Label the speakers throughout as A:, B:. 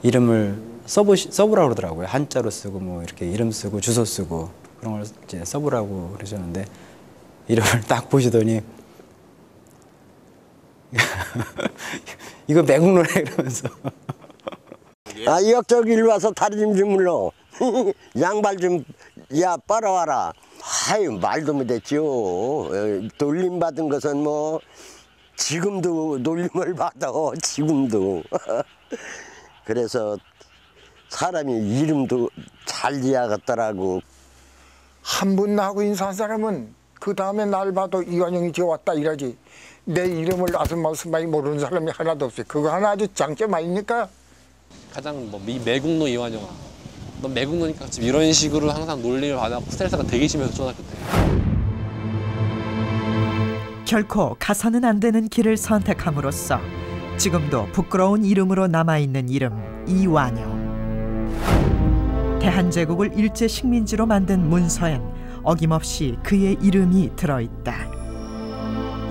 A: 이름을 써보라고 그러더라고요. 한자로 쓰고 뭐 이렇게 이름 쓰고 주소 쓰고 그런 걸 이제 써보라고 그러셨는데 이름을 딱 보시더니 이거 매국노래 그러면서
B: 아, 역적 일로 와서 다리 좀 주물러. 양발 좀, 야, 빨아와라. 아유, 말도 못했죠. 놀림받은 것은 뭐, 지금도 놀림을 받아, 지금도. 그래서 사람이 이름도 잘 지어갔더라고.
C: 한 번 나하고 인사한 사람은 그 다음에 날 봐도 이완용이 지어왔다 이러지. 내 이름을 아스마스마이 모르는 사람이 하나도 없어요. 그거 하나 아주 장점 아닙니까?
D: 가장 뭐 매국노 이완용, 넌 매국노니까 지금 이런 식으로 항상 놀림을 받아 스트레스가 되게 심해서 초등학교 때.
E: 결코 가서는 안 되는 길을 선택함으로써 지금도 부끄러운 이름으로 남아있는 이름 이완용. 대한제국을 일제 식민지로 만든 문서엔 어김없이 그의 이름이 들어있다.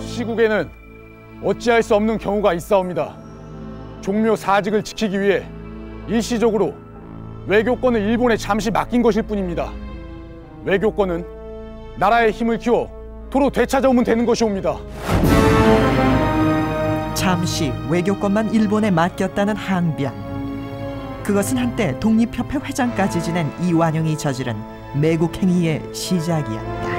F: 시국에는 어찌할 수 없는 경우가 있사옵니다. 종묘 사직을 지키기 위해 일시적으로 외교권을 일본에 잠시 맡긴 것일 뿐입니다. 외교권은 나라의 힘을 키워 도로 되찾아오면 되는 것이옵니다.
E: 잠시 외교권만 일본에 맡겼다는 항변. 그것은 한때 독립협회 회장까지 지낸 이완용이 저지른 매국행위의 시작이었다.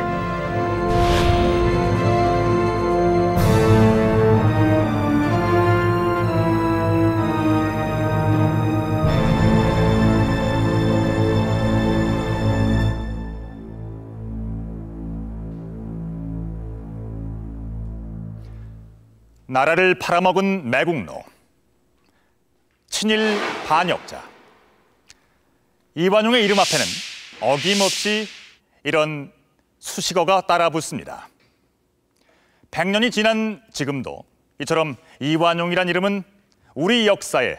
G: 나라를 팔아먹은 매국노, 친일 반역자. 이완용의 이름 앞에는 어김없이 이런 수식어가 따라붙습니다. 100년이 지난 지금도 이처럼 이완용이란 이름은 우리 역사의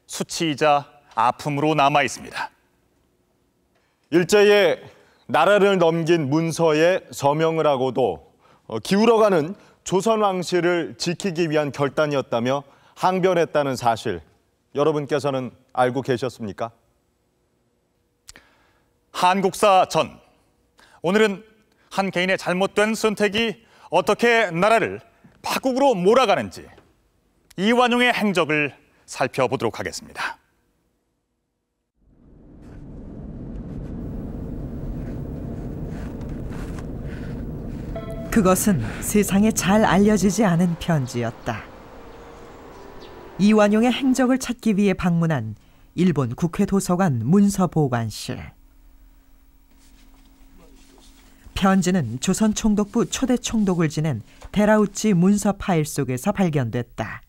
G: 수치이자 아픔으로 남아 있습니다.
H: 일제에 나라를 넘긴 문서에 서명을 하고도 기울어가는 조선 왕실을 지키기 위한 결단이었다며 항변했다는 사실, 여러분께서는 알고 계셨습니까?
G: 한국사 전. 오늘은 한 개인의 잘못된 선택이 어떻게 나라를 파국으로 몰아가는지 이완용의 행적을 살펴보도록 하겠습니다.
E: 그것은 세상에 잘 알려지지 않은 편지였다. 이완용의 행적을 찾기 위해 방문한 일본 국회 도서관 문서보관실. 편지는 조선 총독부 초대 총독을 지낸 데라우치 문서 파일 속에서 발견됐다.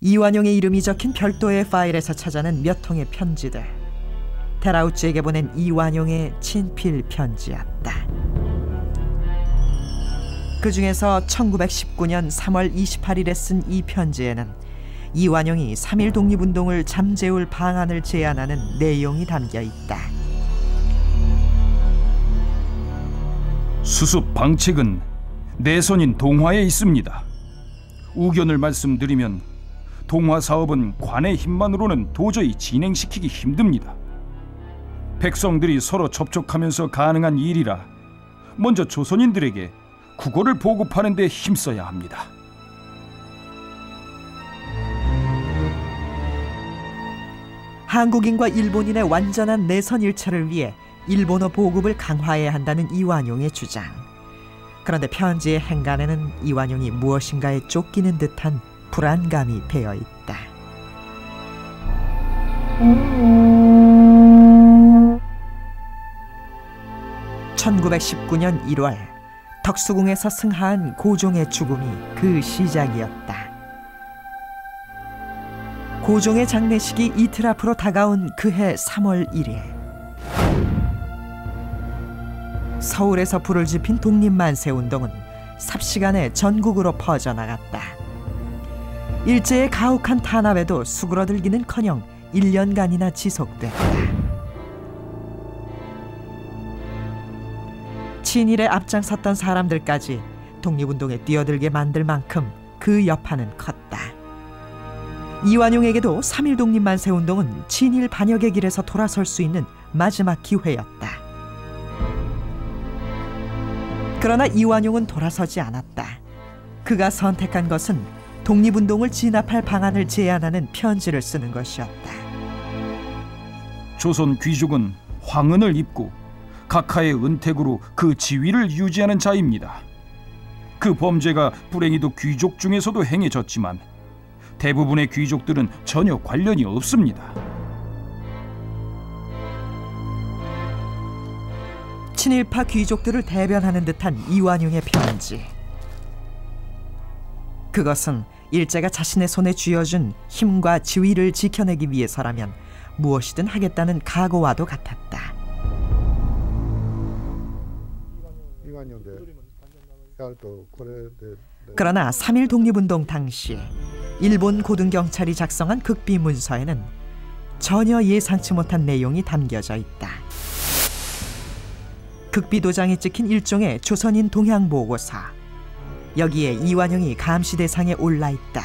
E: 이완용의 이름이 적힌 별도의 파일에서 찾아낸 몇 통의 편지들. 데라우치에게 보낸 이완용의 친필 편지였다. 그 중에서 1919년 3월 28일에 쓴 이 편지에는 이완용이 3.1 독립운동을 잠재울 방안을 제안하는 내용이 담겨 있다.
I: 수습 방책은 내선인 동화에 있습니다. 우견을 말씀드리면 동화 사업은 관의 힘만으로는 도저히 진행시키기 힘듭니다. 백성들이 서로 접촉하면서 가능한 일이라 먼저 조선인들에게 국어를 보급하는 데 힘써야 합니다.
E: 한국인과 일본인의 완전한 내선 일처를 위해 일본어 보급을 강화해야 한다는 이완용의 주장. 그런데 편지의 행간에는 이완용이 무엇인가에 쫓기는 듯한 불안감이 배어 있다. (1919년 1월) 덕수궁에서 승하한 고종의 죽음이 그 시작이었다. 고종의 장례식이 이틀 앞으로 다가온 그해 3월 1일, 서울에서 불을 지핀 독립만세운동은 삽시간에 전국으로 퍼져나갔다. 일제의 가혹한 탄압에도 수그러들기는커녕 1년간이나 지속됐다. 친일에 앞장섰던 사람들까지 독립운동에 뛰어들게 만들 만큼 그 여파는 컸다. 이완용에게도 3.1 독립만세운동은 친일 반역의 길에서 돌아설 수 있는 마지막 기회였다. 그러나 이완용은 돌아서지 않았다. 그가 선택한 것은 독립운동을 진압할 방안을 제안하는 편지를 쓰는 것이었다.
I: 조선 귀족은 황은을 입고 각하의 은택으로 그 지위를 유지하는 자입니다. 그 범죄가 불행히도 귀족 중에서도 행해졌지만 대부분의 귀족들은 전혀 관련이 없습니다.
E: 친일파 귀족들을 대변하는 듯한 이완용의 편지. 그것은 일제가 자신의 손에 쥐어준 힘과 지위를 지켜내기 위해서라면 무엇이든 하겠다는 각오와도 같았다. 그러나 3.1 독립운동 당시 일본 고등경찰이 작성한 극비 문서에는 전혀 예상치 못한 내용이 담겨져 있다. 극비 도장에 찍힌 일종의 조선인 동향보고서. 여기에 이완용이 감시 대상에 올라 있다.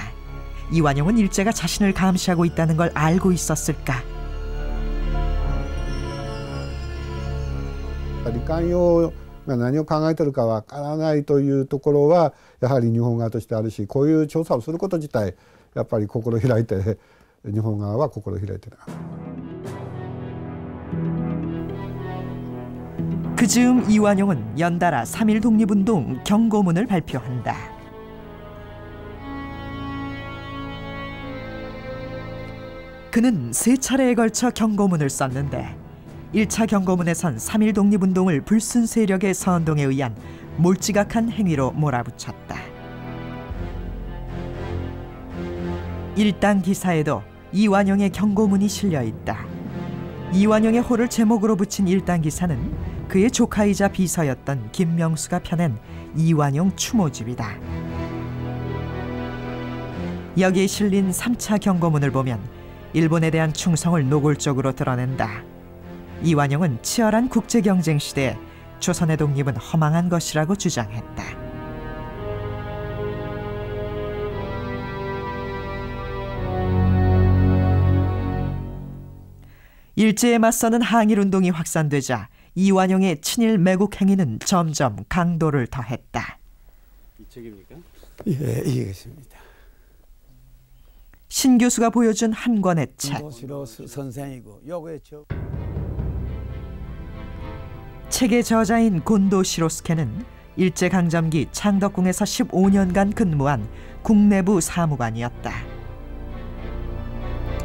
E: 이완용은 일제가 자신을 감시하고 있다는 걸 알고 있었을까?
J: 関与が何を考えているかわからないというところはやはり日本側としてあるし、こういう調査をすること自体やっぱり心開いて、日本側は心開いてた。
E: 그 즈음 이완용은 연달아 3.1 독립운동 경고문을 발표한다. 그는 3차례에 걸쳐 경고문을 썼는데 1차 경고문에선 3.1 독립운동을 불순 세력의 선동에 의한 몰지각한 행위로 몰아붙였다. 1당 기사에도 이완용의 경고문이 실려있다. 이완용의 호를 제목으로 붙인 1당 기사는 그의 조카이자 비서였던 김명수가 펴낸 이완용 추모집이다. 여기에 실린 3차 경고문을 보면 일본에 대한 충성을 노골적으로 드러낸다. 이완용은 치열한 국제경쟁 시대에 조선의 독립은 허망한 것이라고 주장했다. 일제에 맞서는 항일운동이 확산되자 이완용의 친일 매국 행위는 점점 강도를 더했다.
K: 이 책입니까?
J: 예, 이해했습니다.
E: 신 교수가 보여준 한 권의 책.
K: 선생이고 요거에
E: 책의 저자인 곤도 시로스케는 일제강점기 창덕궁에서 15년간 근무한 국내부 사무관이었다.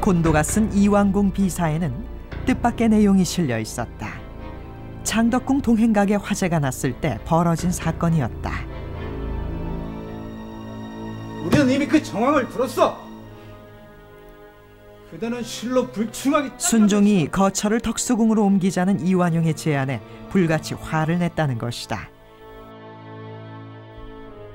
E: 곤도가 쓴 이왕궁 비사에는 뜻밖의 내용이 실려 있었다. 창덕궁 동행각에 화재가 났을 때 벌어진 사건이었다.
K: 우리는 이미 그 정황을 들었어. 그대는 실로 불충하기.
E: 순종이 거처를 덕수궁으로 옮기자는 이완용의 제안에 불같이 화를 냈다는 것이다.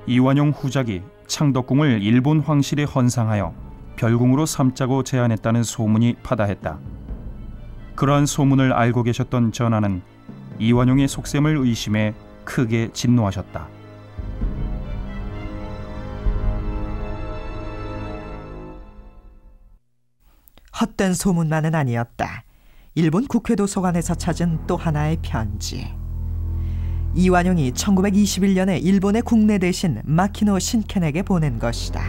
I: 이완용 후작이 창덕궁을 일본 황실에 헌상하여 별궁으로 삼자고 제안했다는 소문이 파다했다. 그러한 소문을 알고 계셨던 전하는 이완용의 속셈을 의심해 크게 진노하셨다.
E: 헛된 소문만은 아니었다. 일본 국회도서관에서 찾은 또 하나의 편지. 이완용이 1921년에 일본의 국내 대신 마키노 신켄에게 보낸 것이다.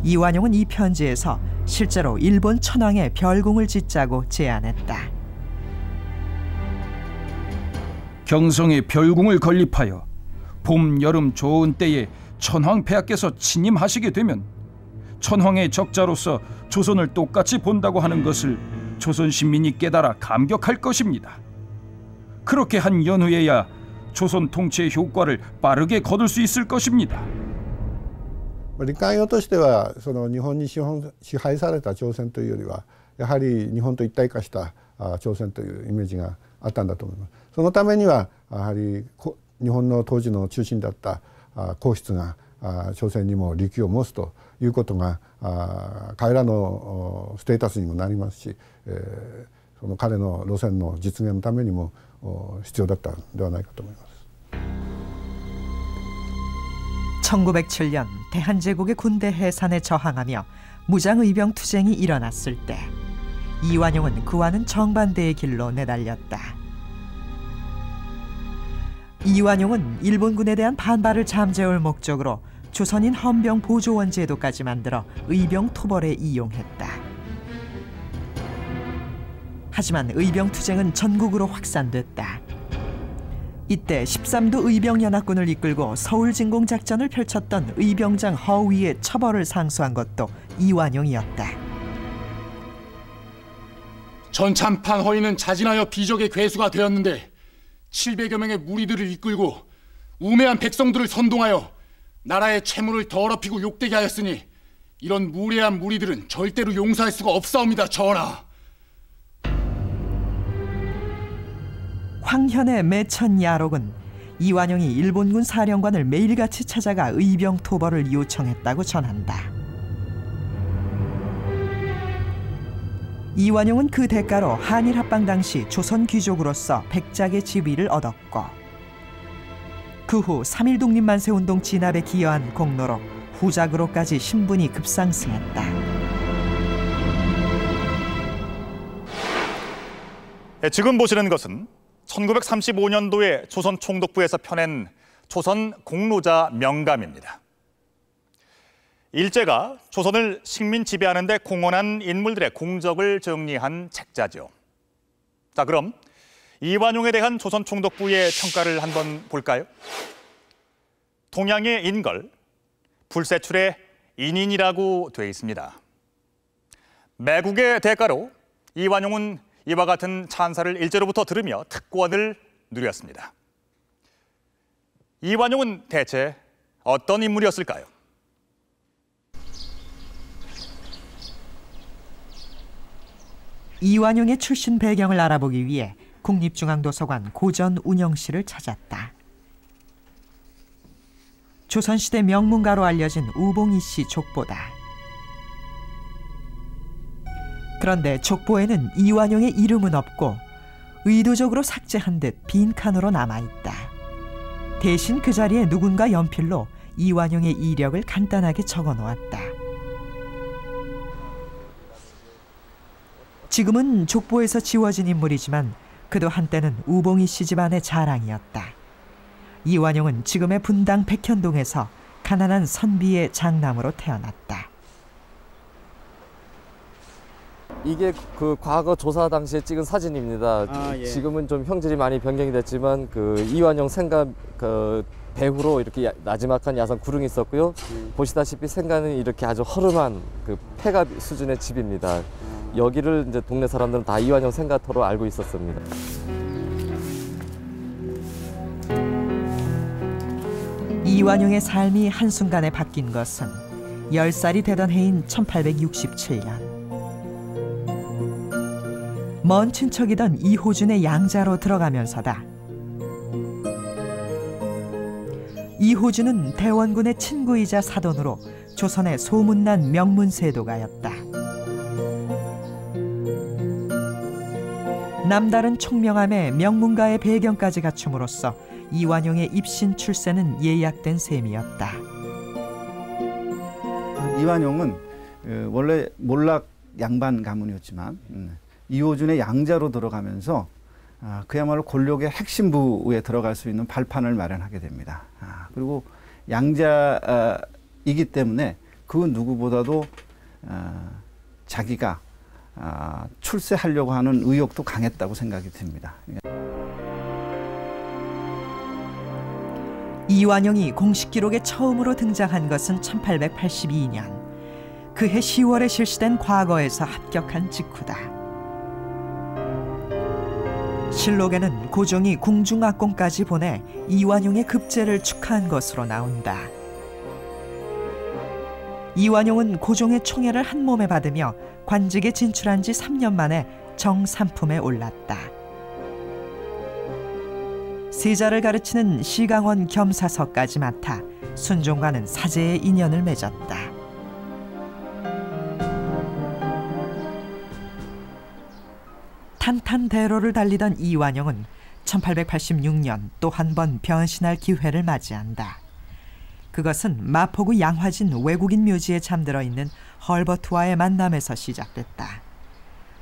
E: 이완용은 이 편지에서 실제로 일본 천황에 별궁을 짓자고 제안했다.
I: 경성에 별궁을 건립하여 봄, 여름 좋은 때에 천황 폐하께서 침임하시게 되면 천황의 적자로서 조선을 똑같이 본다고 하는 것을 조선 신민이 깨달아 감격할 것입니다. 그렇게 한 연후에야 조선 통치의 효과를 빠르게 거둘 수 있을 것입니다.
J: 理解用としてはその日本に支配された朝鮮というよりはやはり日本と一体化した朝鮮というイメージがあったんだと思います。そのためにはやはり日本の当時の中心だった皇室が朝鮮にも利休を持つということが彼らのステータスにもなりますし、その彼の路線の実現のためにも必要だったのではないかと思います。
E: 1907년 대한제국의 군대 해산에 저항하며 무장의병 투쟁이 일어났을 때 이완용은 그와는 정반대의 길로 내달렸다. 이완용은 일본군에 대한 반발을 잠재울 목적으로 조선인 헌병 보조원 제도까지 만들어 의병 토벌에 이용했다. 하지만 의병 투쟁은 전국으로 확산됐다. 이때 13도 의병연합군을 이끌고 서울 진공 작전을 펼쳤던 의병장 허위의 처벌을 상소한 것도 이완용이었다.
F: 전참판 허위는 자진하여 비적의 괴수가 되었는데 700여 명의 무리들을 이끌고 우매한 백성들을 선동하여 나라의 채무를 더럽히고 욕되게 하였으니 이런 무례한 무리들은 절대로 용서할 수가 없사옵니다, 전하.
E: 황현의 매천 야록은 이완용이 일본군 사령관을 매일같이 찾아가 의병 토벌을 요청했다고 전한다. 이완용은 그 대가로 한일 합방 당시 조선 귀족으로서 백작의 지위를 얻었고 그 후 3.1 독립만세 운동 진압에 기여한 공로로 후작으로까지 신분이 급상승했다.
G: 지금 보시는 것은 1935년도에 조선 총독부에서 펴낸 조선 공로자 명감입니다. 일제가 조선을 식민 지배하는 데 공헌한 인물들의 공적을 정리한 책자죠. 자, 그럼 이완용에 대한 조선 총독부의 평가를 한번 볼까요? 동양의 인걸, 불세출의 인인이라고 되어 있습니다. 매국의 대가로 이완용은 이와 같은 찬사를 일제로부터 들으며 특권을 누렸습니다. 이완용은 대체 어떤 인물이었을까요?
E: 이완용의 출신 배경을 알아보기 위해 국립중앙도서관 고전 운영실을 찾았다. 조선시대 명문가로 알려진 우봉이 씨 족보다. 그런데 족보에는 이완용의 이름은 없고 의도적으로 삭제한 듯 빈칸으로 남아있다. 대신 그 자리에 누군가 연필로 이완용의 이력을 간단하게 적어놓았다. 지금은 족보에서 지워진 인물이지만 그도 한때는 우봉이 씨 집안의 자랑이었다. 이완용은 지금의 분당 백현동에서 가난한 선비의 장남으로 태어났다.
L: 이게 그 과거 조사 당시에 찍은 사진입니다.
K: 예.
L: 지금은 좀 형질이 많이 변경이 됐지만 그 이완용 생가 그 배후로 이렇게 나지막한 야산 구릉이 있었고요. 보시다시피 생가는 이렇게 아주 허름한 그 폐가 수준의 집입니다. 여기를 이제 동네 사람들은 다 이완용 생가터로 알고 있었습니다.
E: 이완용의 삶이 한순간에 바뀐 것은 10살이 되던 해인 1867년. 먼 친척이던 이호준의 양자로 들어가면서다. 이호준은 대원군의 친구이자 사돈으로 조선의 소문난 명문세도가였다. 남다른 총명함에 명문가의 배경까지 갖춤으로써 이완용의 입신 출세는 예약된 셈이었다.
K: 이완용은 원래 몰락 양반 가문이었지만 이호준의 양자로 들어가면서 그야말로 권력의 핵심부에 들어갈 수 있는 발판을 마련하게 됩니다. 그리고 양자이기 때문에 그 누구보다도 자기가 출세하려고 하는 의욕도 강했다고 생각이 듭니다.
E: 이완용이 공식 기록에 처음으로 등장한 것은 1882년. 그해 10월에 실시된 과거에서 합격한 직후다. 실록에는 고종이 궁중악공까지 보내 이완용의 급제를 축하한 것으로 나온다. 이완용은 고종의 총애를 한 몸에 받으며 관직에 진출한 지 3년 만에 정삼품에 올랐다. 세자를 가르치는 시강원 겸사서까지 맡아 순종과는 사제의 인연을 맺었다. 탄탄대로를 달리던 이완용은 1886년 또 한 번 변신할 기회를 맞이한다. 그것은 마포구 양화진 외국인 묘지에 잠들어 있는 헐버트와의 만남에서 시작됐다.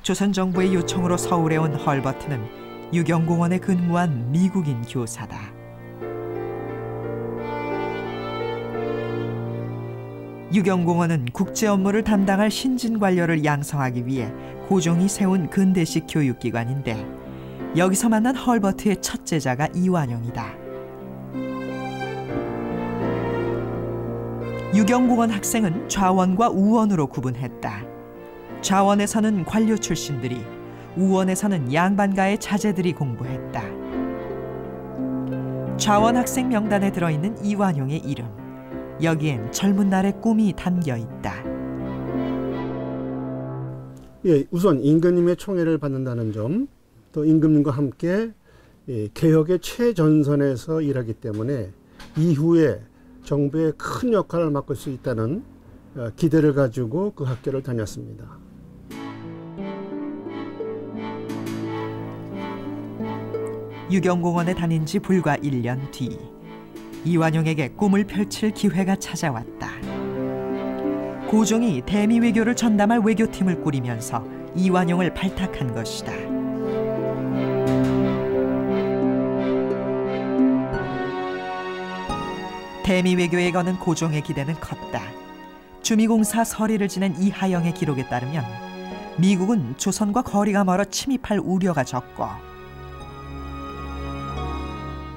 E: 조선 정부의 요청으로 서울에 온 헐버트는 유경공원에 근무한 미국인 교사다. 유경공원은 국제 업무를 담당할 신진 관료를 양성하기 위해 고종이 세운 근대식 교육기관인데 여기서 만난 헐버트의 첫 제자가 이완용이다. 유경공원 학생은 좌원과 우원으로 구분했다. 좌원에서는 관료 출신들이, 우원에서는 양반가의 자제들이 공부했다. 좌원 학생 명단에 들어있는 이완용의 이름, 여기엔 젊은 날의 꿈이 담겨 있다.
M: 예, 우선 임금님의 총애를 받는다는 점, 또 임금님과 함께 개혁의 최전선에서 일하기 때문에 이후에 정부의 큰 역할을 맡을 수 있다는 기대를 가지고 그 학교를 다녔습니다.
E: 유경공원에 다닌 지 불과 1년 뒤 이완용에게 꿈을 펼칠 기회가 찾아왔다. 고종이 대미 외교를 전담할 외교팀을 꾸리면서 이완용을 발탁한 것이다. 대미 외교에 거는 고종의 기대는 컸다. 주미공사 서리를 지낸 이하영의 기록에 따르면 미국은 조선과 거리가 멀어 침입할 우려가 적고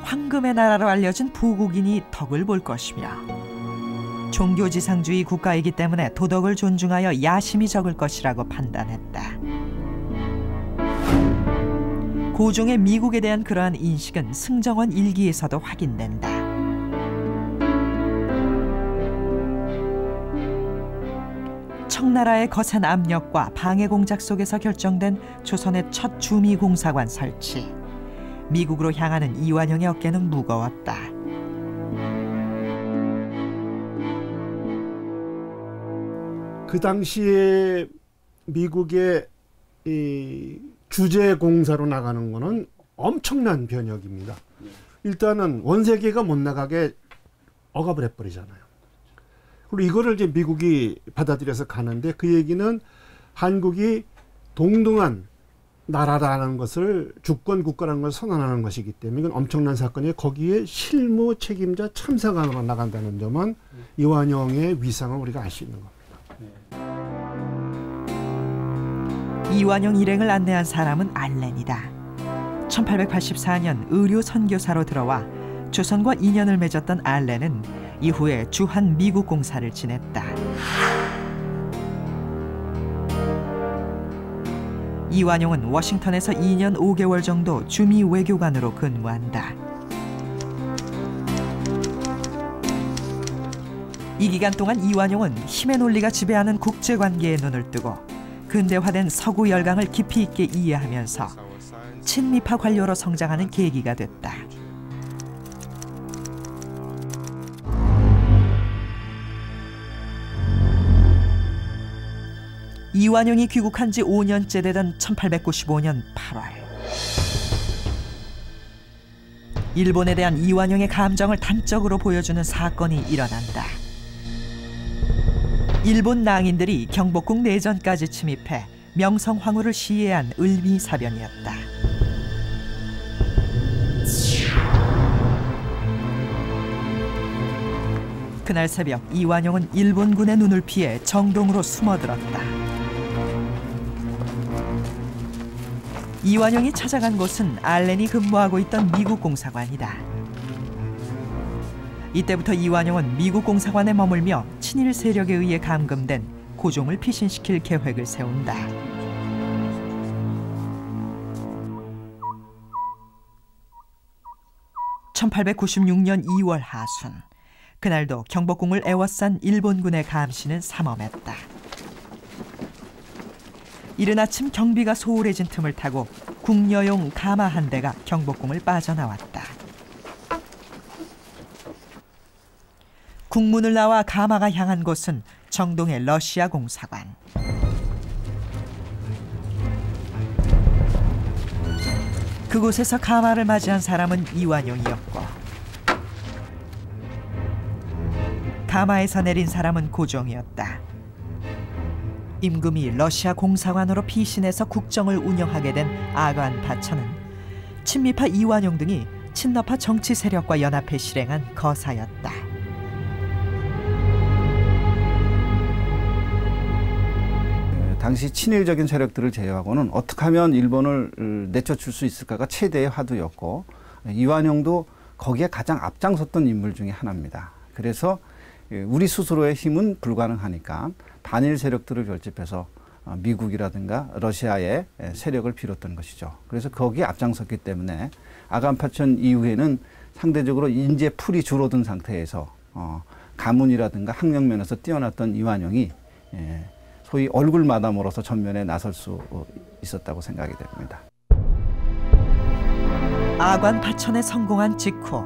E: 황금의 나라로 알려진 부국인이 덕을 볼 것이며 종교지상주의 국가이기 때문에 도덕을 존중하여 야심이 적을 것이라고 판단했다. 고종의 미국에 대한 그러한 인식은 승정원 일기에서도 확인된다. 청나라의 거센 압력과 방해 공작 속에서 결정된 조선의 첫 주미공사관 설치. 미국으로 향하는 이완용의 어깨는 무거웠다.
M: 그 당시에 미국의 이 주재공사로 나가는 거는 엄청난 변혁입니다. 일단은 원세계가 못 나가게 억압을 해버리잖아요. 그리고 이거를 이제 미국이 받아들여서 가는데 그 얘기는 한국이 동등한 나라라는 것을 주권 국가라는 걸 선언하는 것이기 때문에 이건 엄청난 사건이에요. 거기에 실무 책임자 참사관으로 나간다는 점은 이완용의 위상을 우리가 알 수 있는 겁니다.
E: 이완용 일행을 안내한 사람은 알렌이다. 1884년 의료 선교사로 들어와 조선과 인연을 맺었던 알렌은 이후에 주한 미국 공사를 지냈다. 이완용은 워싱턴에서 2년 5개월 정도 주미 외교관으로 근무한다. 이 기간 동안 이완용은 힘의 논리가 지배하는 국제관계에 눈을 뜨고 근대화된 서구 열강을 깊이 있게 이해하면서 친미파 관료로 성장하는 계기가 됐다. 이완용이 귀국한 지 5년째 되던 1895년 8월. 일본에 대한 이완용의 감정을 단적으로 보여주는 사건이 일어난다. 일본 낭인들이 경복궁 내전까지 침입해 명성황후를 시해한 을미사변이었다. 그날 새벽 이완용은 일본군의 눈을 피해 정동으로 숨어들었다. 이완용이 찾아간 곳은 알렌이 근무하고 있던 미국 공사관이다. 이때부터 이완용은 미국 공사관에 머물며 친일 세력에 의해 감금된 고종을 피신시킬 계획을 세운다. (1896년 2월) 하순, 그날도 경복궁을 에워싼 일본군의 감시는 삼엄했다. 이른 아침 경비가 소홀해진 틈을 타고 궁녀용 가마 한 대가 경복궁을 빠져나왔다. 궁문을 나와 가마가 향한 곳은 정동의 러시아 공사관. 그곳에서 가마를 맞이한 사람은 이완용이었고 가마에서 내린 사람은 고종이었다. 임금이 러시아 공사관으로 피신해서 국정을 운영하게 된 아관 파천은 친미파 이완용 등이 친러파 정치 세력과 연합해 실행한 거사였다.
K: 당시 친일적인 세력들을 제외하고는 어떻게 하면 일본을 내쫓을 수 있을까가 최대의 화두였고, 이완용도 거기에 가장 앞장섰던 인물 중에 하나입니다. 그래서 우리 스스로의 힘은 불가능하니까 반일 세력들을 결집해서 미국이라든가 러시아의 세력을 빌었던 것이죠. 그래서 거기에 앞장섰기 때문에 아간파천 이후에는 상대적으로 인재 풀이 줄어든 상태에서 가문이라든가 학력면에서 뛰어났던 이완용이 소위 얼굴 마담으로서 전면에 나설 수 있었다고 생각이 됩니다.
E: 아관 파천에 성공한 직후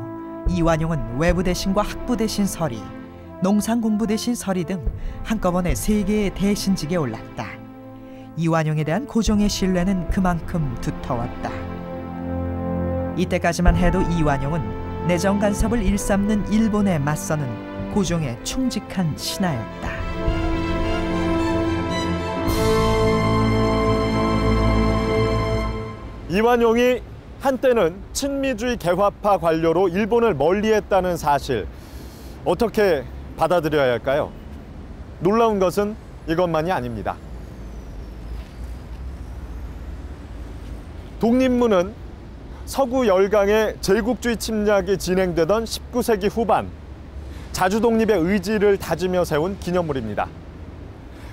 E: 이완용은 외부 대신과 학부 대신 서리, 농상 공부 대신 서리 등 한꺼번에 3개의 대신직에 올랐다. 이완용에 대한 고종의 신뢰는 그만큼 두터웠다. 이때까지만 해도 이완용은 내정 간섭을 일삼는 일본에 맞서는 고종의 충직한 신하였다.
H: 이완용이 한때는 친미주의 개화파 관료로 일본을 멀리했다는 사실, 어떻게 받아들여야 할까요? 놀라운 것은 이것만이 아닙니다. 독립문은 서구 열강의 제국주의 침략이 진행되던 19세기 후반 자주 독립의 의지를 다지며 세운 기념물입니다.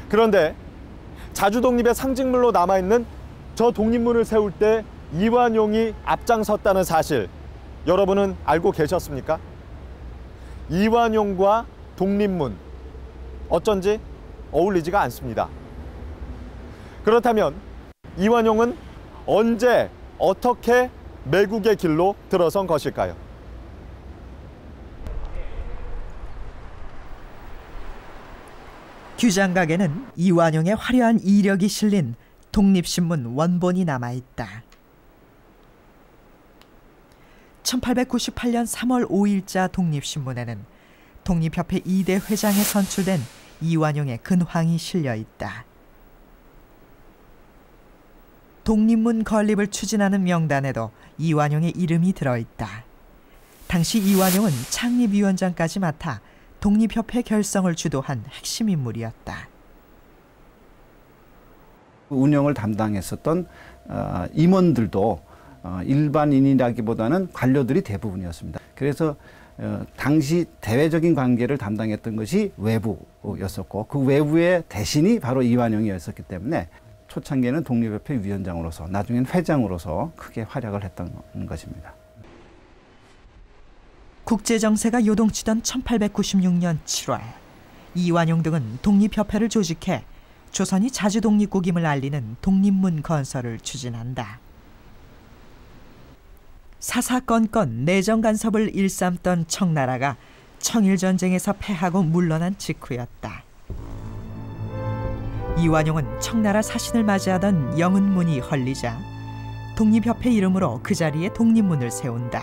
H: 그런데 자주 독립의 상징물로 남아있는 저 독립문을 세울 때 이완용이 앞장섰다는 사실, 여러분은 알고 계셨습니까? 이완용과 독립문, 어쩐지 어울리지가 않습니다. 그렇다면 이완용은 언제 어떻게 매국의 길로 들어선 것일까요?
E: 규장각에는 이완용의 화려한 이력이 실린 독립신문 원본이 남아있다. 1898년 3월 5일자 독립신문에는 독립협회 2대 회장에 선출된 이완용의 근황이 실려있다. 독립문 건립을 추진하는 명단에도 이완용의 이름이 들어있다. 당시 이완용은 창립위원장까지 맡아 독립협회 결성을 주도한 핵심 인물이었다.
K: 운영을 담당했었던 임원들도 일반인이라기보다는 관료들이 대부분이었습니다. 그래서 당시 대외적인 관계를 담당했던 것이 외부였었고, 그 외부의 대신이 바로 이완용이었었기 때문에 초창기에는 독립협회 위원장으로서, 나중엔 회장으로서 크게 활약을 했던 것입니다.
E: 국제정세가 요동치던 1896년 7월 이완용 등은 독립협회를 조직해 조선이 자주독립국임을 알리는 독립문 건설을 추진한다. 사사건건 내정 간섭을 일삼던 청나라가 청일전쟁에서 패하고 물러난 직후였다. 이완용은 청나라 사신을 맞이하던 영은문이 헐리자 독립협회 이름으로 그 자리에 독립문을 세운다.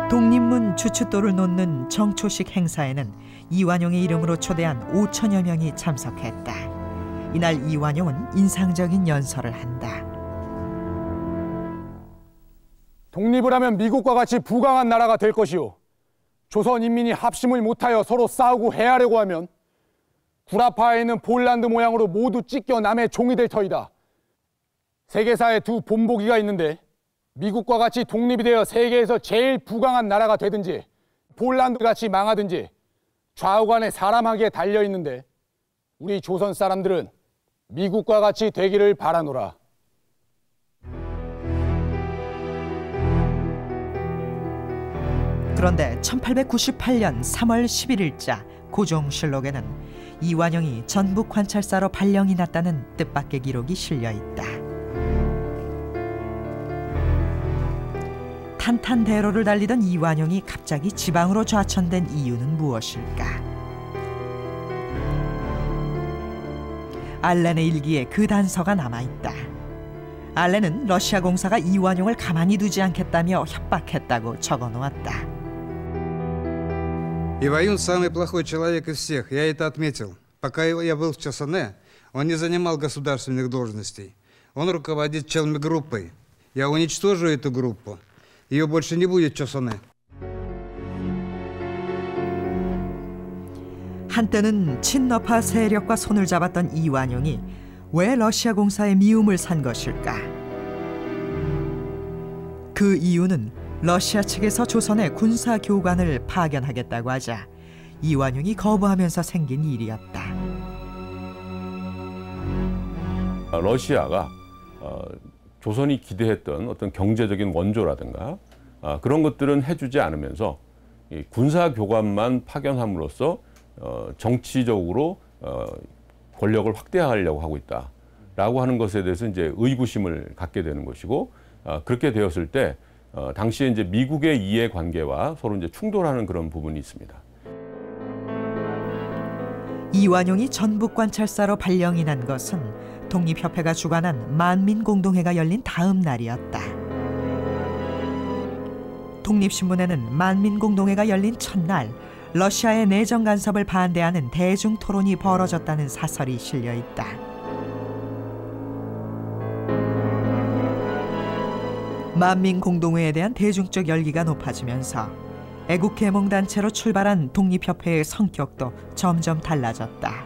E: 독립문 주춧돌을 놓는 정초식 행사에는 이완용의 이름으로 초대한 5천여 명이 참석했다. 이날 이완용은 인상적인 연설을 한다.
F: 독립을 하면 미국과 같이 부강한 나라가 될 것이요, 조선 인민이 합심을 못하여 서로 싸우고 해하려고 하면 구라파에 있는 폴란드 모양으로 모두 찢겨 남의 종이 될 터이다. 세계사에 두 본보기가 있는데 미국과 같이 독립이 되어 세계에서 제일 부강한 나라가 되든지 폴란드같이 망하든지 좌우간에 사람하기에 달려있는데 우리 조선 사람들은 미국과 같이 되기를 바라노라.
E: 그런데 1898년 3월 11일자 고종실록에는 이완용이 전북 관찰사로 발령이 났다는 뜻밖의 기록이 실려있다. 탄탄대로를 달리던 이완용이 갑자기 지방으로 좌천된 이유는 무엇일까? 알렌의 일기에 그 단서가 남아있다. 알렌은 러시아 공사가 이완용을 가만히 두지 않겠다며 협박했다고 적어놓았다.
N: Иваюн самый плохой человек из всех, я это отметил. Пока я был в Чосоне, он не занимал государственных должностей. Он руководит челми-группой. Я уничтожу эту группу. Ее больше не будет в Чосоне.
E: 한때는 친러파 세력과 손을 잡았던 이완용이 왜 러시아 공사에 미움을 산 것일까? 그 이유는 러시아 측에서 조선에 군사 교관을 파견하겠다고 하자 이완용이 거부하면서 생긴 일이었다.
O: 러시아가 조선이 기대했던 어떤 경제적인 원조라든가 그런 것들은 해주지 않으면서 이 군사 교관만 파견함으로써 정치적으로 권력을 확대하려고 하고 있다라고 하는 것에 대해서 이제 의구심을 갖게 되는 것이고 그렇게 되었을 때 당시에 이제 미국의 이해관계와 서로 이제 충돌하는 그런 부분이 있습니다.
E: 이완용이 전북 관찰사로 발령이 난 것은 독립협회가 주관한 만민공동회가 열린 다음 날이었다. 독립신문에는 만민공동회가 열린 첫날 러시아의 내정 간섭을 반대하는 대중 토론이 벌어졌다는 사설이 실려 있다. 만민공동회에 대한 대중적 열기가 높아지면서 애국계몽단체로 출발한 독립협회의 성격도 점점 달라졌다.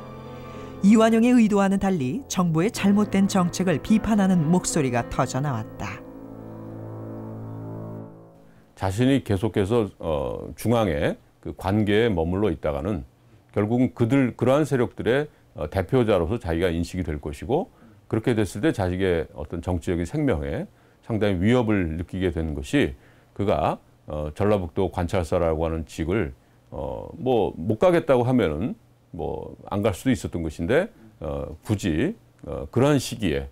E: 이완용의 의도와는 달리 정부의 잘못된 정책을 비판하는 목소리가 터져 나왔다.
O: 자신이 계속해서 중앙에 그 관계에 머물러 있다가는 결국은 그러한 세력들의 대표자로서 자기가 인식이 될 것이고 그렇게 됐을 때 자기의 어떤 정치적인 생명에 상당히 위협을 느끼게 되는 것이 그가 전라북도 관찰사라고 하는 직을 뭐 못 가겠다고 하면은 뭐 안 갈 수도 있었던 것인데 굳이 그러한 시기에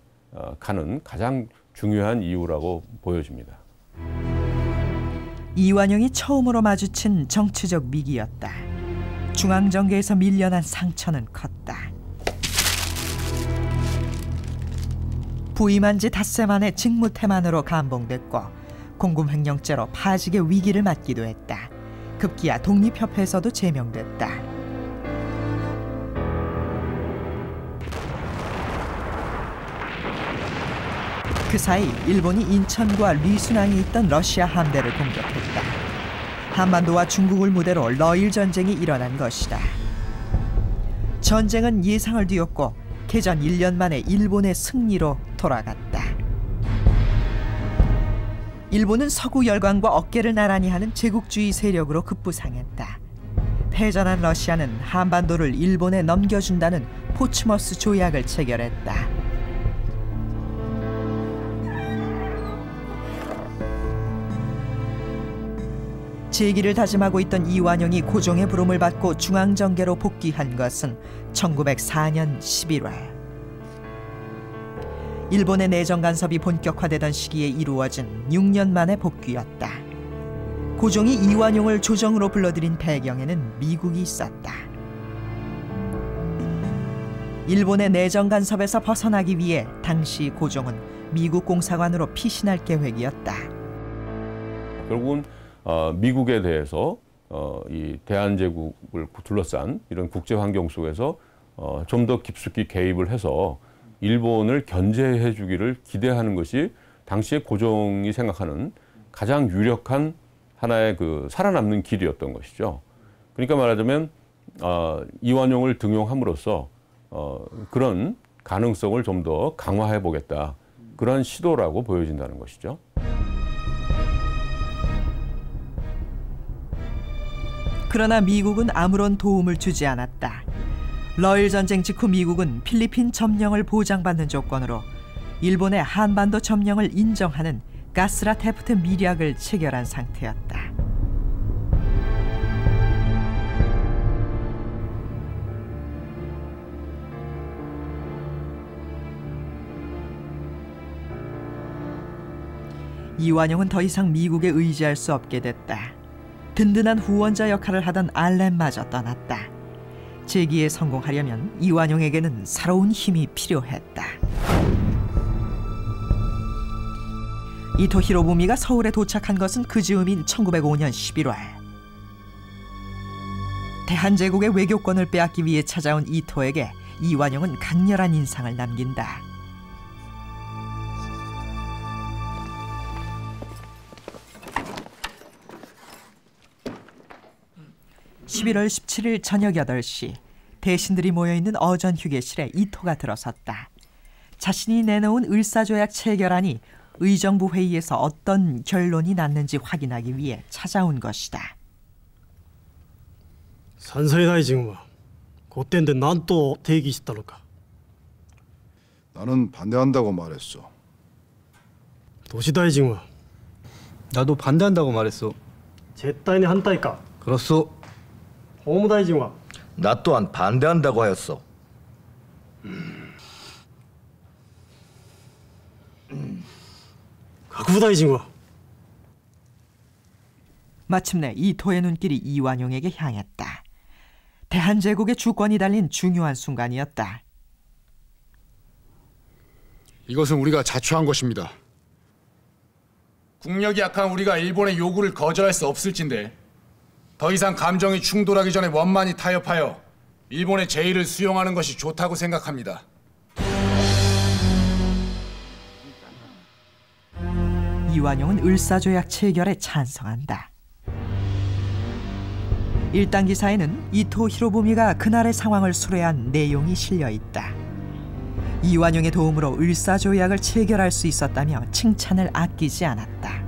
O: 가는 가장 중요한 이유라고 보여집니다.
E: 이완용이 처음으로 마주친 정치적 위기였다. 중앙정계에서 밀려난 상처는 컸다. 부임한 지 닷새 만에 직무태만으로 감봉됐고 공금횡령죄로 파직의 위기를 맞기도 했다. 급기야 독립협회에서도 제명됐다. 그 사이 일본이 인천과 리순항에 있던 러시아 함대를 공격했다. 한반도와 중국을 무대로 러일 전쟁이 일어난 것이다. 전쟁은 예상을 뒤엎고 개전 1년 만에 일본의 승리로 돌아갔다. 일본은 서구 열강과 어깨를 나란히 하는 제국주의 세력으로 급부상했다. 패전한 러시아는 한반도를 일본에 넘겨준다는 포츠머스 조약을 체결했다. 재기를 다짐하고 있던 이완용이 고종의 부름을 받고 중앙정계로 복귀한 것은 1904년 11월. 일본의 내정 간섭이 본격화되던 시기에 이루어진 6년 만의 복귀였다. 고종이 이완용을 조정으로 불러들인 배경에는 미국이 있었다. 일본의 내정 간섭에서 벗어나기 위해 당시 고종은 미국 공사관으로 피신할 계획이었다.
O: 결국은 미국에 대해서 이 대한제국을 둘러싼 이런 국제 환경 속에서 좀 더 깊숙이 개입을 해서 일본을 견제해 주기를 기대하는 것이 당시에 고종이 생각하는 가장 유력한 하나의 그 살아남는 길이었던 것이죠. 그러니까 말하자면 이완용을 등용함으로써 그런 가능성을 좀 더 강화해 보겠다. 그런 시도라고 보여진다는 것이죠.
E: 그러나 미국은 아무런 도움을 주지 않았다. 러일 전쟁 직후 미국은 필리핀 점령을 보장받는 조건으로 일본의 한반도 점령을 인정하는 가스라 테프트 미략을 체결한 상태였다. 이완용은 더 이상 미국에 의지할 수 없게 됐다. 든든한 후원자 역할을 하던 알렌마저 떠났다. 재기에 성공하려면 이완용에게는 새로운 힘이 필요했다. 이토 히로부미가 서울에 도착한 것은 그 즈음인 1905년 11월. 대한제국의 외교권을 빼앗기 위해 찾아온 이토에게 이완용은 강렬한 인상을 남긴다. 11월 17일 저녁 8시 대신들이 모여있는 어전 휴게실에 이토가 들어섰다. 자신이 내놓은 을사조약 체결안이 의정부 회의에서 어떤 결론이 났는지 확인하기 위해 찾아온 것이다.
P: 山西大臣は5点で何と定義したのか。
Q: 나는 반대한다고 말했어.
P: 도시大臣は
R: 나도 반대한다고 말했어.
P: 絶対に反対か。
R: 그렇소.
P: 法務大臣は
S: 나 또한 반대한다고 하였어.
P: 국부大臣は
E: 마침내 이토의 눈길이 이완용에게 향했다. 대한제국의 주권이 달린 중요한 순간이었다.
F: 이것은 우리가 자초한 것입니다. 국력이 약한 우리가 일본의 요구를 거절할 수 없을진데 더 이상 감정이 충돌하기 전에 원만히 타협하여 일본의 제의를 수용하는 것이 좋다고 생각합니다.
E: 이완용은 을사조약 체결에 찬성한다. 일당 기사에는 이토 히로부미가 그날의 상황을 수레한 내용이 실려 있다. 이완용의 도움으로 을사조약을 체결할 수 있었다며 칭찬을 아끼지 않았다.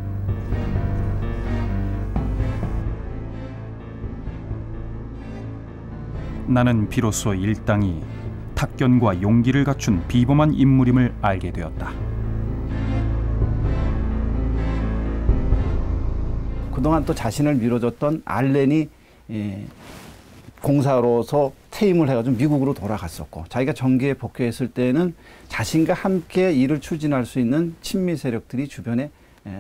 I: 나는 비로소 일당이 탁견과 용기를 갖춘 비범한 인물임을 알게 되었다.
K: 그동안 또 자신을 밀어줬던 알렌이 공사로서 퇴임을 해가지고 미국으로 돌아갔었고, 자기가 정계에 복귀했을 때는 자신과 함께 일을 추진할 수 있는 친미 세력들이 주변에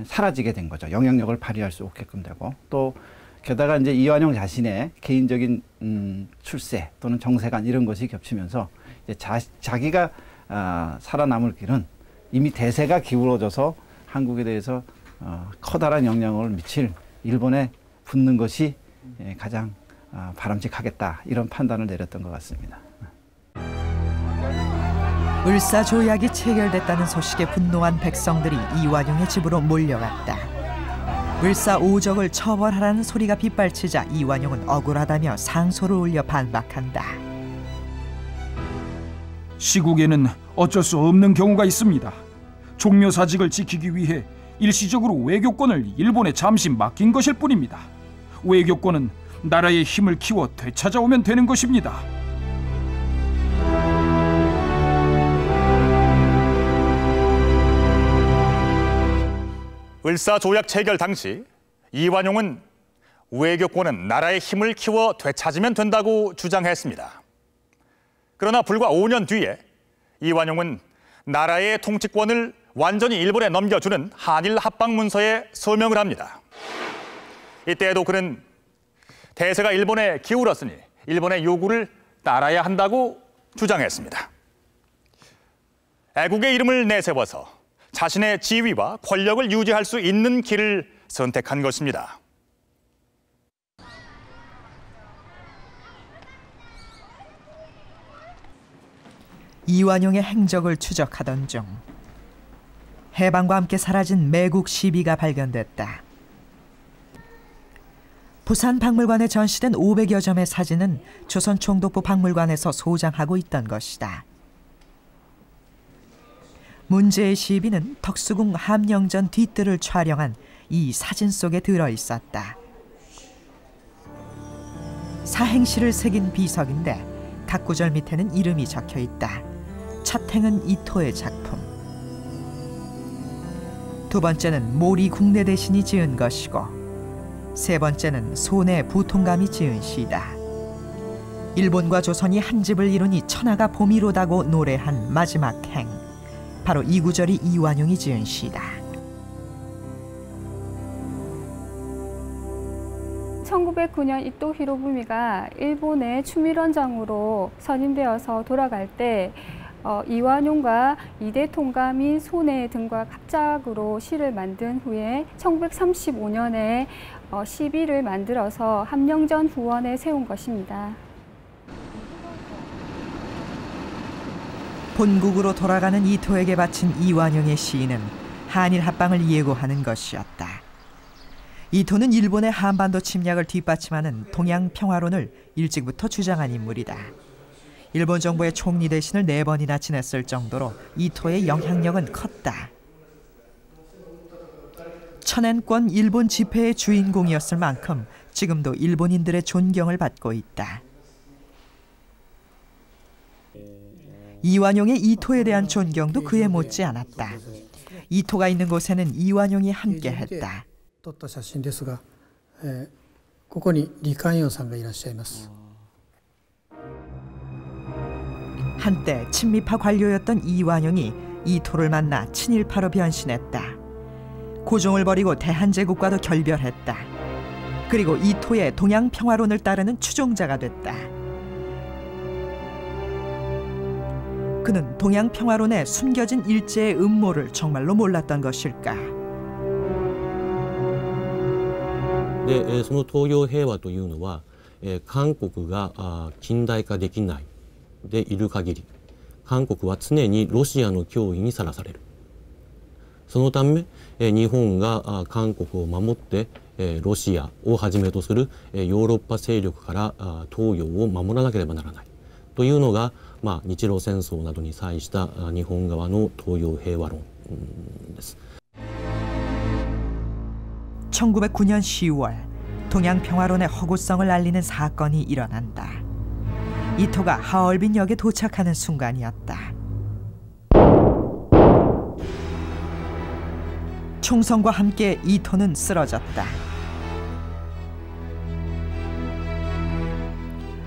K: 사라지게 된 거죠. 영향력을 발휘할 수 없게끔 되고, 또 게다가 이제 이완용 자신의 개인적인 출세 또는 정세관 이런 것이 겹치면서 이제 자기가 살아남을 길은 이미 대세가 기울어져서 한국에 대해서 커다란 영향을 미칠 일본에 붙는 것이 가장 바람직하겠다, 이런 판단을 내렸던 것 같습니다.
E: 을사조약이 체결됐다는 소식에 분노한 백성들이 이완용의 집으로 몰려갔다. 을사오적을 처벌하라는 소리가 빗발치자 이완용은 억울하다며 상소를 올려 반박한다.
I: 시국에는 어쩔 수 없는 경우가 있습니다. 종묘사직을 지키기 위해 일시적으로 외교권을 일본에 잠시 맡긴 것일 뿐입니다. 외교권은 나라의 힘을 키워 되찾아오면 되는 것입니다.
G: 을사조약 체결 당시 이완용은 외교권은 나라의 힘을 키워 되찾으면 된다고 주장했습니다. 그러나 불과 5년 뒤에 이완용은 나라의 통치권을 완전히 일본에 넘겨주는 한일 합방 문서에 서명을 합니다. 이때에도 그는 대세가 일본에 기울었으니 일본의 요구를 따라야 한다고 주장했습니다. 애국의 이름을 내세워서 자신의 지위와 권력을 유지할 수 있는 길을 선택한 것입니다.
E: 이완용의 행적을 추적하던 중 해방과 함께 사라진 매국 시비가 발견됐다. 부산 박물관에 전시된 500여 점의 사진은 조선 총독부 박물관에서 소장하고 있던 것이다. 문제의 시비는 덕수궁 함령전 뒤뜰을 촬영한 이 사진 속에 들어있었다. 사행시를 새긴 비석인데 각 구절 밑에는 이름이 적혀있다. 첫 행은 이토의 작품, 두 번째는 모리 국내 대신이 지은 것이고, 세 번째는 손해 부통감이 지은 시다. 일본과 조선이 한 집을 이루니 천하가 봄이로다고 노래한 마지막 행, 바로 이 구절이 이완용이 지은 시다.
T: 1909년 이토 히로부미가 일본의 추밀원장으로 선임되어서 돌아갈 때 이완용과 이대 통감인 손해 등과 합작으로 시를 만든 후에 1935년에 시비를 만들어서 함령전 후원에 세운 것입니다.
E: 본국으로 돌아가는 이토에게 바친 이완용의 시인은 한일 합방을 예고하는 것이었다. 이토는 일본의 한반도 침략을 뒷받침하는 동양 평화론을 일찍부터 주장한 인물이다. 일본 정부의 총리 대신을 4번이나 지냈을 정도로 이토의 영향력은 컸다. 천엔권 일본 집회의 주인공이었을 만큼 지금도 일본인들의 존경을 받고 있다. 이완용의 이토에 대한 존경도 그에 못지 않았다. 이토가 있는 곳에는 이완용이 함께했다.
U: 撮った写真ですが、ここに李寛陽さんがいらっしゃいます。
E: 한때 친미파 관료였던 이완용이 이토를 만나 친일파로 변신했다. 고종을 버리고 대한제국과도 결별했다. 그리고 이토의 동양 평화론을 따르는 추종자가 됐다. 그는 동양 평화론에 숨겨진 일제의 음모를 정말로 몰랐던 것일까?
V: で、その東洋平和というのは、韓国が近代化できないでいる限り、韓国は常にロシアの脅威にさらされる。そのため、日本が韓国を守って、ロシアをはじめとするヨーロッパ勢力から東洋を守らなければならないというのが、日露戦争などに際した日本側の東洋平和論です。
E: 1909년 10월 동양평화론의 허구성을 알리는 사건이 일어난다. 이토가 하얼빈역에 도착하는 순간이었다. 총성과 함께 이토는 쓰러졌다.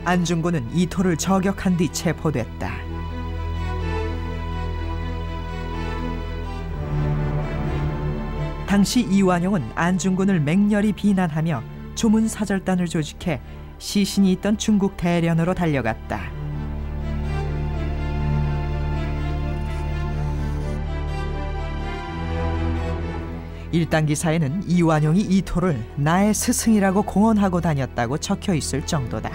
E: 안중근은 이토를 저격한 뒤 체포됐다. 당시 이완용은 안중근을 맹렬히 비난하며 조문사절단을 조직해 시신이 있던 중국 대련으로 달려갔다. 일당 기사에는 이완용이 이토를 나의 스승이라고 공언하고 다녔다고 적혀 있을 정도다.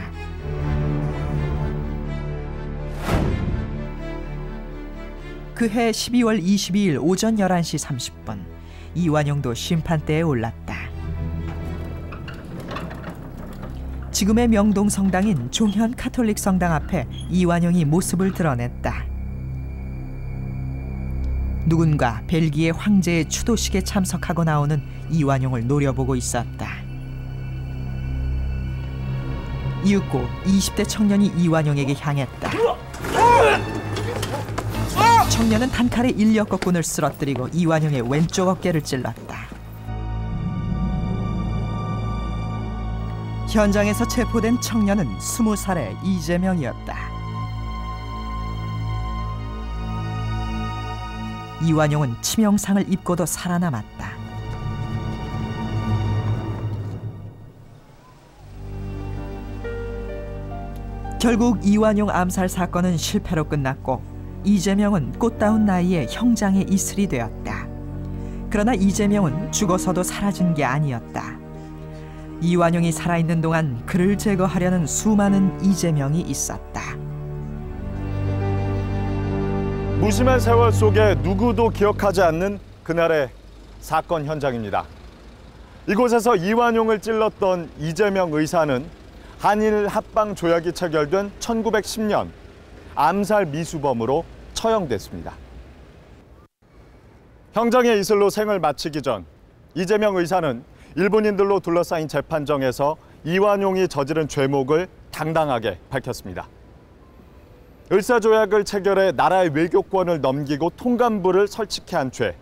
E: 그해 12월 22일 오전 11시 30분 이완용도 심판대에 올랐다. 지금의 명동 성당인 종현 카톨릭 성당 앞에 이완용이 모습을 드러냈다. 누군가 벨기에 황제의 추도식에 참석하고 나오는 이완용을 노려보고 있었다. 이윽고 20대 청년이 이완용에게 향했다. 청년은 단칼에 인력거꾼을 쓰러뜨리고 이완용의 왼쪽 어깨를 찔렀다. 현장에서 체포된 청년은 20살의 이재명이었다. 이완용은 치명상을 입고도 살아남았다. 결국 이완용 암살 사건은 실패로 끝났고 이재명은 꽃다운 나이에 형장의 이슬이 되었다. 그러나 이재명은 죽어서도 사라진 게 아니었다. 이완용이 살아있는 동안 그를 제거하려는 수많은 이재명이 있었다.
H: 무심한 세월 속에 누구도 기억하지 않는 그날의 사건 현장입니다. 이곳에서 이완용을 찔렀던 이재명 의사는 한일 합방 조약이 체결된 1910년 암살 미수범으로 처형됐습니다. 형장의 이슬로 생을 마치기 전 이재명 의사는 일본인들로 둘러싸인 재판정에서 이완용이 저지른 죄목을 당당하게 밝혔습니다. 을사조약을 체결해 나라의 외교권을 넘기고 통감부를 설치케 한 죄,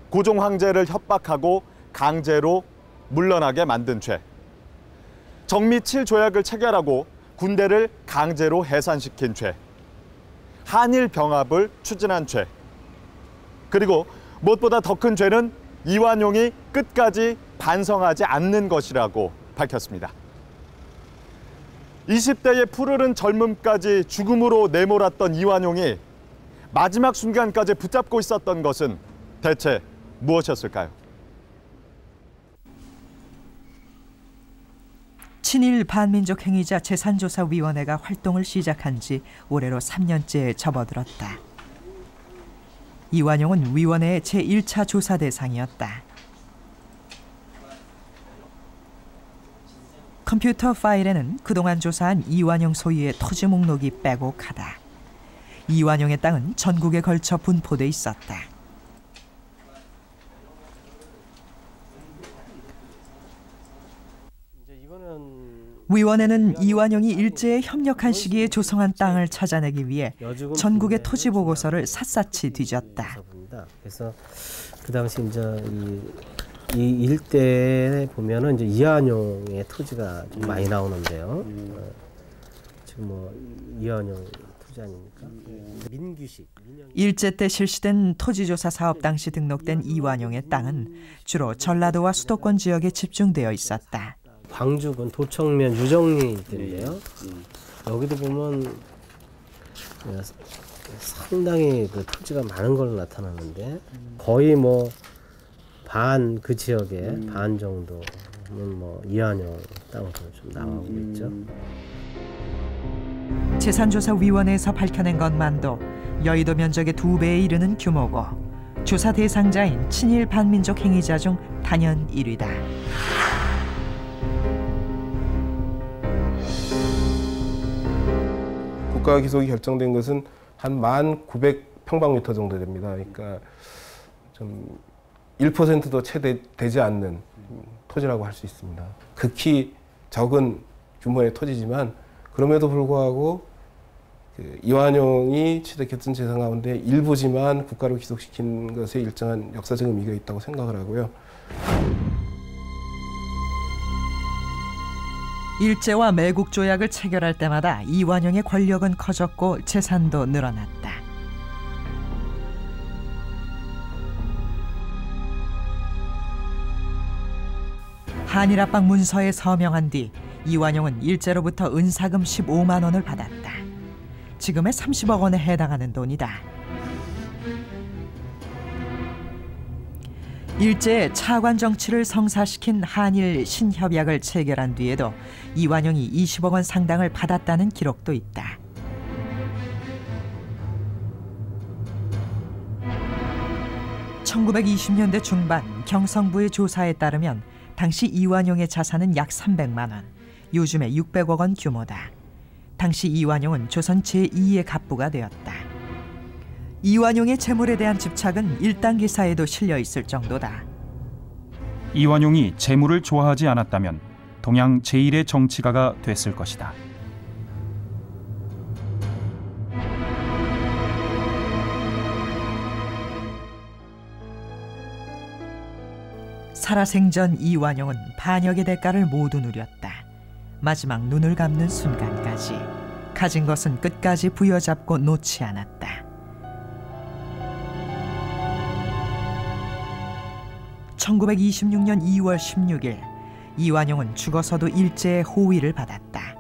H: 고종 황제를 협박하고 강제로 물러나게 만든 죄, 정미칠 조약을 체결하고 군대를 강제로 해산시킨 죄, 한일 병합을 추진한 죄, 그리고 무엇보다 더 큰 죄는 이완용이 끝까지 반성하지 않는 것이라고 밝혔습니다. 20대의 푸르른 젊음까지 죽음으로 내몰았던 이완용이 마지막 순간까지 붙잡고 있었던 것은 대체 무엇이었을까요?
E: 친일 반민족 행위자 재산조사위원회가 활동을 시작한 지 올해로 3년째에 접어들었다. 이완용은 위원회의 제1차 조사 대상이었다. 컴퓨터 파일에는 그동안 조사한 이완용 소유의 토지 목록이 빼곡하다. 이완용의 땅은 전국에 걸쳐 분포돼 있었다. 위원회는 이완용이 일제에 협력한 시기에 조성한 땅을 찾아내기 위해 전국의 토지 보고서를 샅샅이 뒤졌다.
A: 그래서 그 당시 이제 이 일대에 보면은 이제 이완용의 토지가 좀 많이 나오는데요. 지금 뭐 이완용 토지 아닙니까? 민규식.
E: 일제 때 실시된 토지조사 사업 당시 등록된 이완용의 땅은 주로 전라도와 수도권 지역에 집중되어 있었다.
A: 광주군 도청면 유정리 일대인데요. 여기도 보면 상당히 그 토지가 많은 걸로 나타나는데 거의 뭐 반 그 지역에 반 정도는 뭐 이완용 땅으로 좀 나오고 있죠.
E: 재산조사위원회에서 밝혀낸 것만도 여의도 면적의 2배에 이르는 규모고 조사 대상자인 친일 반민족 행위자 중 단연 1위다.
B: 국가 기속이 결정된 것은 한 1,900평방미터 정도 됩니다. 그러니까 좀 1%도 채 되지 않는 토지라고 할 수 있습니다. 극히 적은 규모의 토지지만 그럼에도 불구하고 이완용이 취득했던 재산 가운데 일부지만 국가로 기속시킨 것에 일정한 역사적 의미가 있다고 생각을 하고요.
E: 일제와 매국 조약을 체결할 때마다 이완용의 권력은 커졌고 재산도 늘어났다. 한일합방 문서에 서명한 뒤 이완용은 일제로부터 은사금 15만 원을 받았다. 지금의 30억 원에 해당하는 돈이다. 일제의 차관 정치를 성사시킨 한일 신협약을 체결한 뒤에도 이완용이 20억 원 상당을 받았다는 기록도 있다. (1920년대) 중반 경성부의 조사에 따르면 당시 이완용의 자산은 약 300만 원, 요즘의 600억 원 규모다. 당시 이완용은 조선 제2의 갑부가 되었다. 이완용의 재물에 대한 집착은 일당 기사에도 실려 있을 정도다.
I: 이완용이 재물을 좋아하지 않았다면 동양 제1의 정치가가 됐을 것이다.
E: 살아생전 이완용은 반역의 대가를 모두 누렸다. 마지막 눈을 감는 순간까지 가진 것은 끝까지 부여잡고 놓지 않았다. 1926년 2월 16일 이완용은 죽어서도 일제의 호위를 받았다.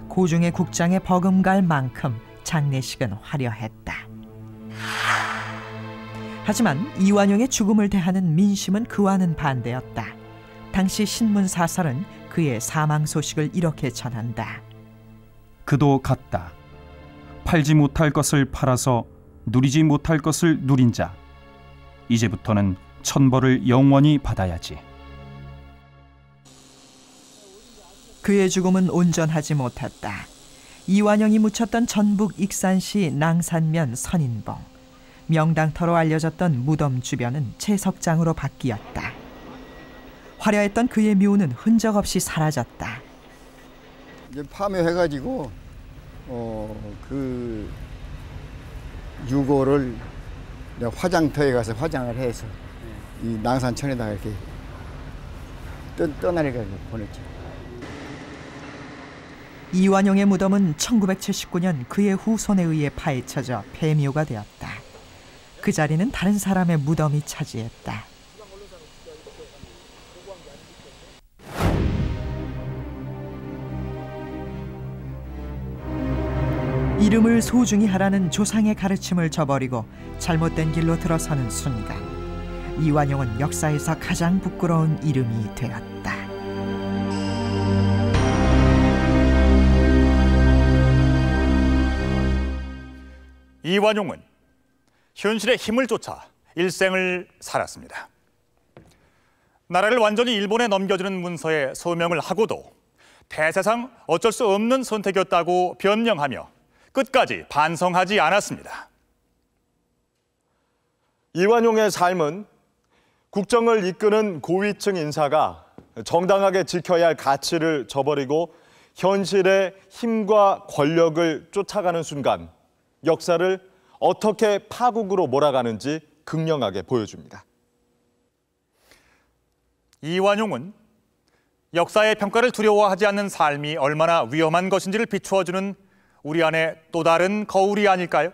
E: 고중의 국장에 버금갈 만큼 장례식은 화려했다. 하지만 이완용의 죽음을 대하는 민심은 그와는 반대였다. 당시 신문사설은 그의 사망 소식을 이렇게 전한다.
I: 그도 같다. 팔지 못할 것을 팔아서 누리지 못할 것을 누린 자. 이제부터는 천벌을 영원히 받아야지.
E: 그의 죽음은 온전하지 못했다. 이완용이 묻혔던 전북 익산시 낭산면 선인봉. 명당터로 알려졌던 무덤 주변은 채석장으로 바뀌었다. 화려했던 그의 묘는 흔적 없이 사라졌다.
W: 이제 파묘해가지고 그 유골을 화장터에 가서 화장을 해서 이 낭산천에다가 이렇게 떠나리가 보냈죠.
E: 이완용의 무덤은 1979년 그의 후손에 의해 파헤쳐져 폐묘가 되었다. 그 자리는 다른 사람의 무덤이 차지했다. 이름을 소중히 하라는 조상의 가르침을 저버리고 잘못된 길로 들어서는 순간 이완용은 역사에서 가장 부끄러운 이름이 되었다.
G: 이완용은 현실의 힘을 쫓아 일생을 살았습니다. 나라를 완전히 일본에 넘겨주는 문서에 서명을 하고도 대세상 어쩔 수 없는 선택이었다고 변명하며 끝까지 반성하지 않았습니다.
H: 이완용의 삶은 국정을 이끄는 고위층 인사가 정당하게 지켜야 할 가치를 저버리고 현실의 힘과 권력을 쫓아가는 순간 역사를 어떻게 파국으로 몰아가는지 극명하게 보여줍니다.
G: 이완용은 역사의 평가를 두려워하지 않는 삶이 얼마나 위험한 것인지를 비추어주는 우리 안에 또 다른 거울이 아닐까요?